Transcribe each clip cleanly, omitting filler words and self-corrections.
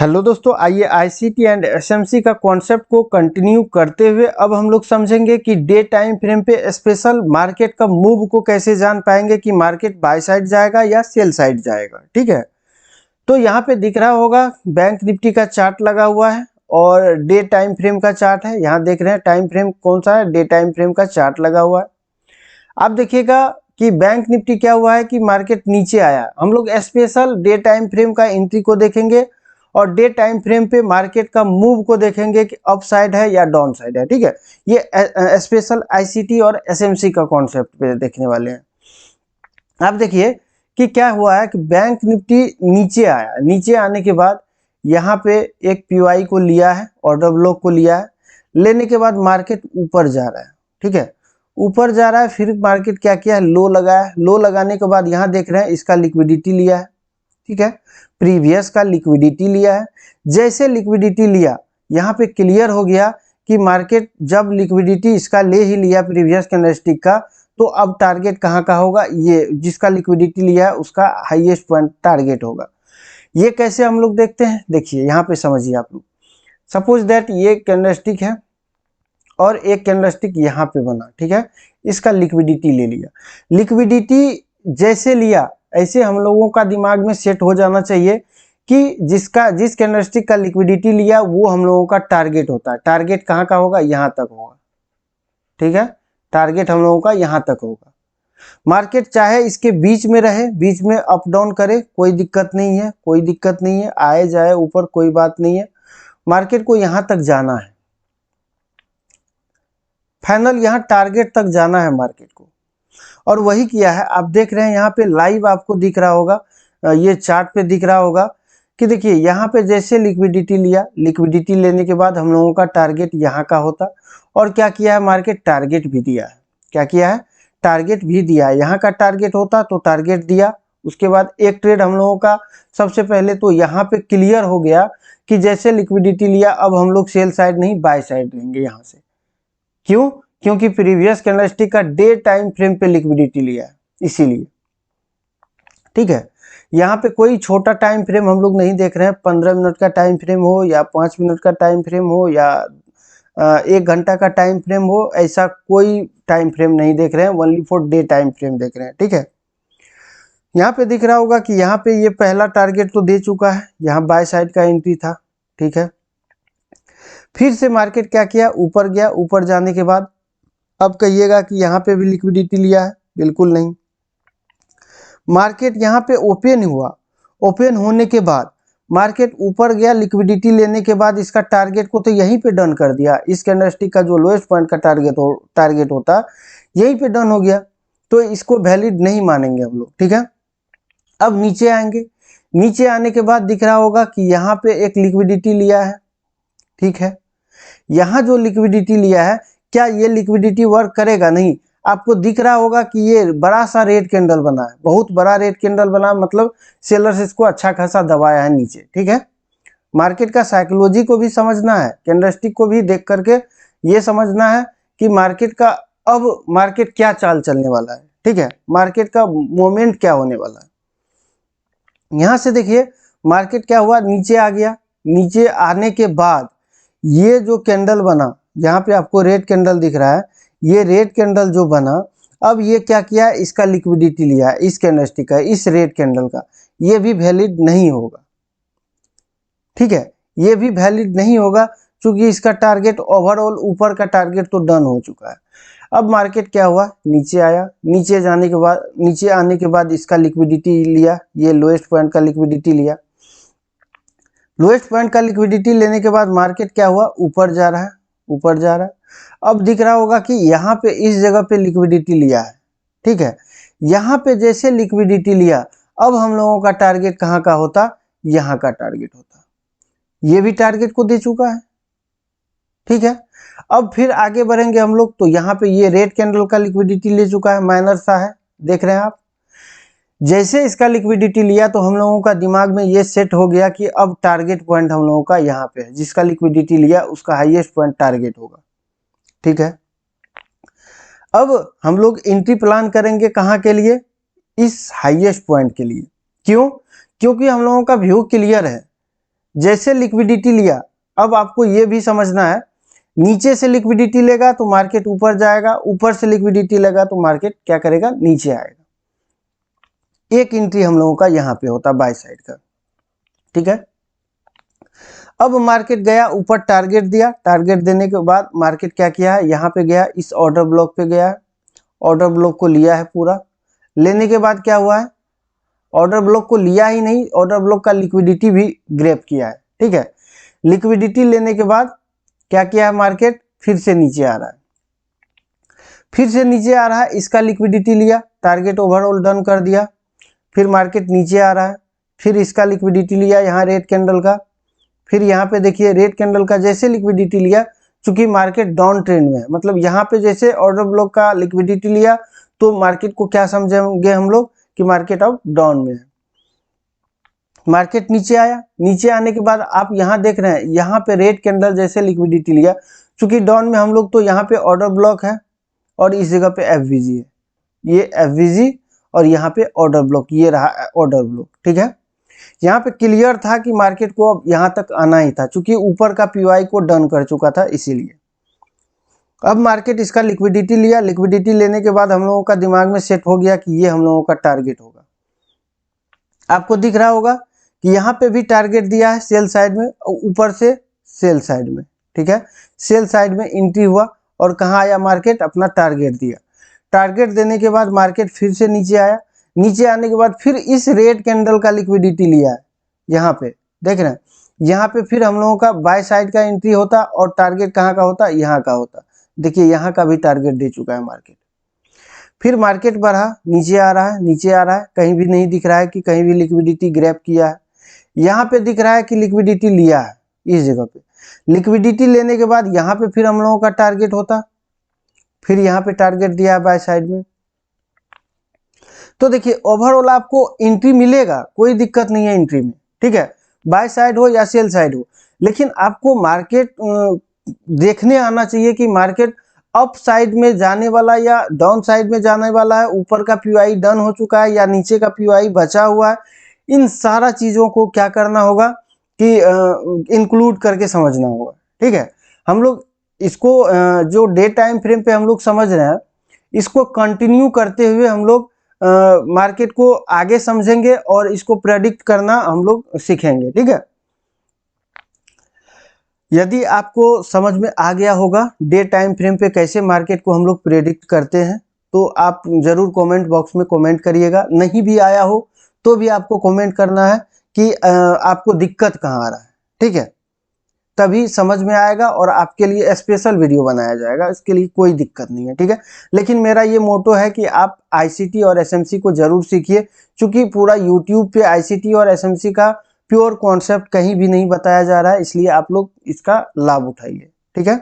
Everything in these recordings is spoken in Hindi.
हेलो दोस्तों, आइए आईसीटी एंड एसएमसी का कॉन्सेप्ट को कंटिन्यू करते हुए अब हम लोग समझेंगे कि डे टाइम फ्रेम पे स्पेशल मार्केट का मूव को कैसे जान पाएंगे कि मार्केट बाय साइड जाएगा या सेल साइड जाएगा। ठीक है, तो यहाँ पे दिख रहा होगा बैंक निफ्टी का चार्ट लगा हुआ है और डे टाइम फ्रेम का चार्ट है। यहाँ देख रहे हैं टाइम फ्रेम कौन सा है, डे टाइम फ्रेम का चार्ट लगा हुआ है। आप देखिएगा कि बैंक निफ्टी क्या हुआ है कि मार्केट नीचे आया। हम लोग स्पेशल डे टाइम फ्रेम का एंट्री को देखेंगे और डे टाइम फ्रेम पे मार्केट का मूव को देखेंगे कि अप साइड है या डाउन साइड है। ठीक है, ये स्पेशल आईसीटी और एसएमसी का कॉन्सेप्ट पे देखने वाले हैं। आप देखिए कि क्या हुआ है कि बैंक निफ्टी नीचे आया, नीचे आने के बाद यहाँ पे एक पीओआई को लिया है, ऑर्डर ब्लॉक को लिया है, लेने के बाद मार्केट ऊपर जा रहा है। ठीक है, ऊपर जा रहा है, फिर मार्केट क्या किया है, लो लगाया। लो लगाने के बाद यहाँ देख रहे हैं इसका लिक्विडिटी लिया है। ठीक है, प्रीवियस का लिक्विडिटी लिया है। जैसे लिक्विडिटी लिया, यहाँ पे क्लियर हो गया कि मार्केट जब लिक्विडिटी इसका ले ही लिया प्रीवियस कैंडलस्टिक का, तो अब टारगेट कहाँ का होगा, ये जिसका लिक्विडिटी लिया है उसका हाईएस्ट पॉइंट टारगेट होगा। ये कैसे हम लोग देखते हैं, देखिए यहाँ पे समझिए आप लोग। सपोज दैट ये कैंडलस्टिक है और एक कैंडलस्टिक यहाँ पे बना। ठीक है, इसका लिक्विडिटी ले लिया। लिक्विडिटी जैसे लिया ऐसे हम लोगों का दिमाग में सेट हो जाना चाहिए कि जिस कैंडलस्टिक का लिक्विडिटी लिया वो हम लोगों का टारगेट होता है। टारगेट कहाँ का होगा, यहाँ तक होगा। ठीक है, टारगेट हम लोगों का यहाँ तक होगा। मार्केट चाहे इसके बीच में रहे, बीच में अप डाउन करे, कोई दिक्कत नहीं है, कोई दिक्कत नहीं है, आए जाए ऊपर कोई बात नहीं है। मार्केट को यहाँ तक जाना है, फाइनल यहाँ टारगेट तक जाना है मार्केट को, और वही किया है। आप देख रहे हैं यहाँ पे लाइव आपको दिख रहा होगा, ये चार्ट पे दिख रहा होगा कि देखिए यहाँ पे जैसे लिक्विडिटी लिया, लिक्विडिटी लेने के बाद हम लोगों का टारगेट यहाँ का होता, और क्या किया है मार्केट, टारगेट भी दिया है। क्या किया है, टारगेट भी दिया है। यहाँ का टारगेट होता तो टारगेट दिया। उसके बाद एक ट्रेड हम लोगों का सबसे पहले तो यहाँ पे क्लियर हो गया कि जैसे लिक्विडिटी लिया अब हम लोग सेल साइड नहीं बाय साइड लेंगे यहाँ से। क्यों, क्योंकि प्रीवियस कैंडलस्टिक का डे टाइम फ्रेम पे लिक्विडिटी लिया है, इसीलिए। ठीक है, यहाँ पे कोई छोटा टाइम फ्रेम हम लोग नहीं देख रहे हैं। 15 मिनट का टाइम फ्रेम हो या 5 मिनट का टाइम फ्रेम हो या 1 घंटा का टाइम फ्रेम हो, ऐसा कोई टाइम फ्रेम नहीं देख रहे हैं, only for day time frame देख रहे हैं। ठीक है, यहाँ पे दिख रहा होगा कि यहाँ पे ये पहला टारगेट तो दे चुका है, यहाँ बाय साइड का एंट्री था। ठीक है, फिर से मार्केट क्या किया, ऊपर गया। ऊपर जाने के बाद अब कहिएगा कि यहाँ पे भी लिक्विडिटी लिया है, बिल्कुल नहीं। मार्केट यहाँ पे ओपन हुआ, ओपन होने के बाद मार्केट ऊपर गया, लिक्विडिटी लेने के बाद इसका टारगेट को तो यहीं पे डन कर दिया। इस कैंडलस्टिक का जो लोएस्ट पॉइंट का टारगेट होता यहीं पे डन हो गया, तो इसको वैलिड नहीं मानेंगे हम लोग। ठीक है, अब नीचे आएंगे। नीचे आने के बाद दिख रहा होगा कि यहाँ पे एक लिक्विडिटी लिया है। ठीक है, यहाँ जो लिक्विडिटी लिया है, क्या ये लिक्विडिटी वर्क करेगा, नहीं। आपको दिख रहा होगा कि ये बड़ा सा रेड कैंडल बना है, बहुत बड़ा रेड कैंडल बना, मतलब सेलर्स इसको अच्छा खासा दबाया है नीचे। ठीक है, मार्केट का साइकोलॉजी को भी समझना है, कैंडलस्टिक को भी देख करके ये समझना है कि मार्केट का अब मार्केट क्या चाल चलने वाला है। ठीक है, मार्केट का मोमेंट क्या होने वाला है। यहाँ से देखिए मार्केट क्या हुआ, नीचे आ गया। नीचे आने के बाद ये जो कैंडल बना, यहाँ पे आपको रेड कैंडल दिख रहा है, ये रेड कैंडल जो बना, अब ये क्या किया, इसका लिक्विडिटी लिया इस कैंडलस्टिक का, इस रेड कैंडल का, ये भी वैलिड नहीं होगा। ठीक है, ये भी वैलिड नहीं होगा क्योंकि इसका टारगेट ओवरऑल ऊपर का टारगेट तो डन हो चुका है। अब मार्केट क्या हुआ, नीचे आया। नीचे जाने के बाद, नीचे आने के बाद इसका लिक्विडिटी लिया, ये लोएस्ट पॉइंट का लिक्विडिटी लिया। लोएस्ट पॉइंट का लिक्विडिटी लेने के बाद मार्केट क्या हुआ, ऊपर जा रहा है, ऊपर जा रहा है। अब दिख रहा होगा कि यहाँ पे इस जगह पे लिक्विडिटी लिया है। ठीक है, यहाँ पे जैसे लिक्विडिटी लिया, अब हम लोगों का टारगेट कहाँ का होता, यहाँ का टारगेट होता। ये भी टारगेट को दे चुका है। ठीक है, अब फिर आगे बढ़ेंगे हम लोग, तो यहाँ पे ये रेड कैंडल का लिक्विडिटी ले चुका है, माइनर सा है, देख रहे हैं आप। जैसे इसका लिक्विडिटी लिया तो हम लोगों का दिमाग में ये सेट हो गया कि अब टारगेट पॉइंट हम लोगों का यहाँ पे है, जिसका लिक्विडिटी लिया उसका हाईएस्ट पॉइंट टारगेट होगा। ठीक है, अब हम लोग एंट्री प्लान करेंगे कहाँ के लिए, इस हाईएस्ट पॉइंट के लिए। क्यों, क्योंकि हम लोगों का व्यू क्लियर है जैसे लिक्विडिटी लिया, अब आपको ये भी समझना है, नीचे से लिक्विडिटी लेगा तो मार्केट ऊपर जाएगा, ऊपर से लिक्विडिटी लेगा तो मार्केट क्या करेगा, नीचे आएगा। एक एंट्री हम लोगों का यहाँ पे होता बाय साइड का, ठीक है। अब मार्केट गया ऊपर, टारगेट दिया, टारगेट देने के बाद मार्केट क्या किया है, यहाँ पे गया, इस ऑर्डर ब्लॉक पे गया है, ऑर्डर ब्लॉक को लिया है पूरा। लेने के बाद क्या हुआ है, ऑर्डर ब्लॉक को लिया ही नहीं, ऑर्डर ब्लॉक का लिक्विडिटी भी ग्रैब किया है, ठीक है। लिक्विडिटी लेने के बाद क्या किया है, मार्केट फिर से नीचे आ रहा है, फिर से नीचे आ रहा है, इसका लिक्विडिटी लिया, टारगेट ओवरऑल डन कर दिया, फिर मार्केट नीचे आ रहा है, फिर इसका लिक्विडिटी लिया यहाँ रेड कैंडल का, फिर यहाँ पे देखिए रेड कैंडल का जैसे लिक्विडिटी लिया, चूंकि मार्केट डाउन ट्रेंड में है, मतलब यहाँ पे जैसे ऑर्डर ब्लॉक का लिक्विडिटी लिया तो मार्केट को क्या समझेंगे हम लोग कि मार्केट अब डाउन में है। मार्केट नीचे आया, नीचे आने के बाद आप यहाँ देख रहे हैं, यहाँ पे रेड कैंडल जैसे लिक्विडिटी लिया, चूंकि डाउन में हम लोग, तो यहाँ पे ऑर्डर ब्लॉक है और इस जगह पे एफवीजी है, ये एफवीजी और यहाँ पे ऑर्डर ब्लॉक, ये रहा ऑर्डर ब्लॉक, ठीक है। यहाँ पे क्लियर था कि मार्केट को अब यहाँ तक आना ही था, चूंकि ऊपर का पीवाई को डन कर चुका था, इसीलिए। अब मार्केट इसका लिक्विडिटी लिया, लिक्विडिटी लेने के बाद हम लोगों का दिमाग में सेट हो गया कि ये हम लोगों का टारगेट होगा। आपको दिख रहा होगा कि यहाँ पे भी टारगेट दिया है सेल साइड में, ऊपर से सेल साइड में, ठीक है। सेल साइड में एंट्री हुआ और कहाँ आया, मार्केट अपना टारगेट दिया, टारगेट देने के बाद मार्केट फिर से नीचे आया, नीचे आने के बाद फिर इस रेड कैंडल का लिक्विडिटी लिया है, यहाँ पे देख रहे हैं, यहाँ पे फिर हम लोगों का बाय साइड का एंट्री होता और टारगेट कहाँ का होता, यहाँ का होता। देखिए यहाँ का भी टारगेट दे चुका है मार्केट। फिर मार्केट बढ़ा, नीचे आ रहा है, नीचे आ रहा है, कहीं भी नहीं दिख रहा है कि कहीं भी लिक्विडिटी ग्रैब किया है। यहाँ पे दिख रहा है कि लिक्विडिटी लिया है, इस जगह पे लिक्विडिटी लेने के बाद यहाँ पे फिर हम लोगों का टारगेट होता, फिर यहाँ पे टारगेट दिया है बाय साइड में। तो देखिए ओवरऑल आपको एंट्री मिलेगा, कोई दिक्कत नहीं है एंट्री में, ठीक है, बाय साइड हो या सेल साइड हो, लेकिन आपको मार्केट देखने आना चाहिए कि मार्केट अप साइड में जाने वाला या डाउन साइड में जाने वाला है, ऊपर का पीवाई डन हो चुका है या नीचे का पीवाई बचा हुआ है। इन सारा चीज़ों को क्या करना होगा कि इंक्लूड करके समझना होगा, ठीक है। हम लोग इसको जो डे टाइम फ्रेम पे हम लोग समझ रहे हैं, इसको कंटिन्यू करते हुए हम लोग मार्केट को आगे समझेंगे और इसको प्रेडिक्ट करना हम लोग सीखेंगे, ठीक है। यदि आपको समझ में आ गया होगा डे टाइम फ्रेम पे कैसे मार्केट को हम लोग प्रेडिक्ट करते हैं, तो आप जरूर कमेंट बॉक्स में कमेंट करिएगा। नहीं भी आया हो तो भी आपको कमेंट करना है कि आपको दिक्कत कहाँ आ रहा है, ठीक है, तभी समझ में आएगा और आपके लिए स्पेशल वीडियो बनाया जाएगा, इसके लिए कोई दिक्कत नहीं है, ठीक है। लेकिन मेरा ये मोटो है कि आप आईसीटी और एसएमसी को जरूर सीखिए, क्योंकि पूरा यूट्यूब पे आईसीटी और एसएमसी का प्योर कॉन्सेप्ट कहीं भी नहीं बताया जा रहा है, इसलिए आप लोग इसका लाभ उठाइए, ठीक है।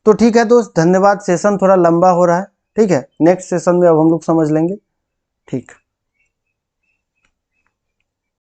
तो ठीक है दोस्त, धन्यवाद। सेशन थोड़ा लंबा हो रहा है, ठीक है, नेक्स्ट सेशन में अब हम लोग समझ लेंगे, ठीक।